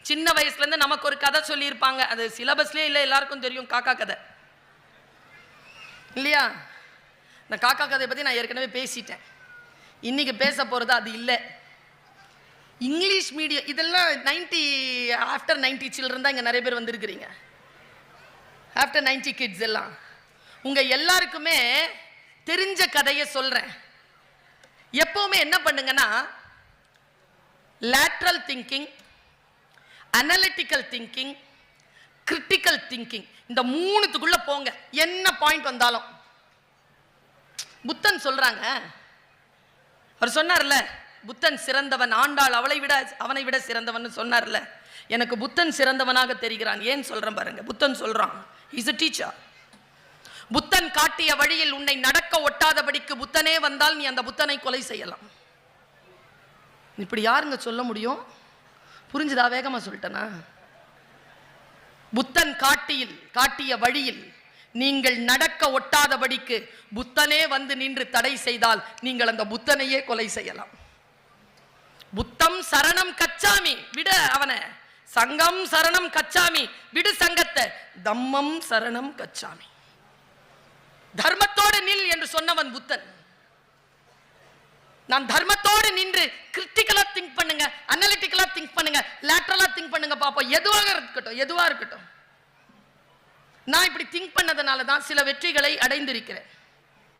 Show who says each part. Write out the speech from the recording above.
Speaker 1: சின்ன வயசுல இருந்து நமக்கு ஒரு கதை சொல்லியிருப்பாங்க, அது சிலபஸ்லயே இல்லை, எல்லாருக்கும் தெரியும், காக்கா கதை இல்லையா? இந்த காக்கா கதையை பற்றி நான் ஏற்கனவே பேசிட்டேன். இன்னைக்கு பேச போகிறது அது இல்லை. இங்கிலீஷ் மீடியம் இதெல்லாம் ஆஃப்டர் 90 சில்ட்ரன் தான் இங்கே நிறைய பேர் வந்திருக்கிறீங்க. ஆஃப்டர் 90 கிட்ஸ் எல்லாம் உங்கள் எல்லாருக்குமே தெரிஞ்ச கதையை சொல்கிறேன். எப்போவுமே என்ன பண்ணுங்கன்னா, lateral thinking, analytical thinking, critical thinking, இந்த மூணுத்துக்குள்ள போங்க. என்ன பாயிண்ட் வந்தாலும் புத்தன் சொல்றாங்க, அவர் சொன்னார்ல, புத்தன் சிறந்தவன், ஆண்டாள் அவனை விட சிறந்தவன் சொன்னார்ல. எனக்கு புத்தன் சிறந்தவனாக தெரிகிறான். ஏன் சொல்றேன் பாருங்க. புத்தன் சொல்றான், இஸ் a teacher. புத்தன் காட்டிய வழியில் உன்னை நடக்க ஒட்டாதபடிக்கு புத்தனே வந்தால் நீ அந்த புத்தனை கொலை செய்யலாம். இப்படி யாருங்க சொல்ல முடியும்? புரிஞ்சுதா? வேகமா சொல்லிட்டேனா? புத்தன் காட்டிய வழியில் நீங்கள் நடக்க ஒட்டாதபடிக்கு புத்தனே வந்து நின்று தடை செய்தால் நீங்கள் அந்த புத்தனையே கொலை செய்யலாம். புத்தம் சரணம் கச்சாமி, விட அவனை. சங்கம் சரணம் கச்சாமி, விடு சங்கத்தை. தம்மம் சரணம் கச்சாமி, தர்மத்தோடு நில் என்று சொன்னவன் புத்தன். நான் தர்மத்தோடு நின்று கிரிட்டிக்கலா திங்க் பண்ணுங்க, அனலிட்டிக்கலா திங்க் பண்ணுங்க, லேட்டரலா திங்க் பண்ணுங்க பாப்போம். எதுவா இருக்கட்டும் நான் இப்படி திங்க் பண்ணதுனால தான் சில வெற்றிகளை அடைந்திருக்கிறேன்.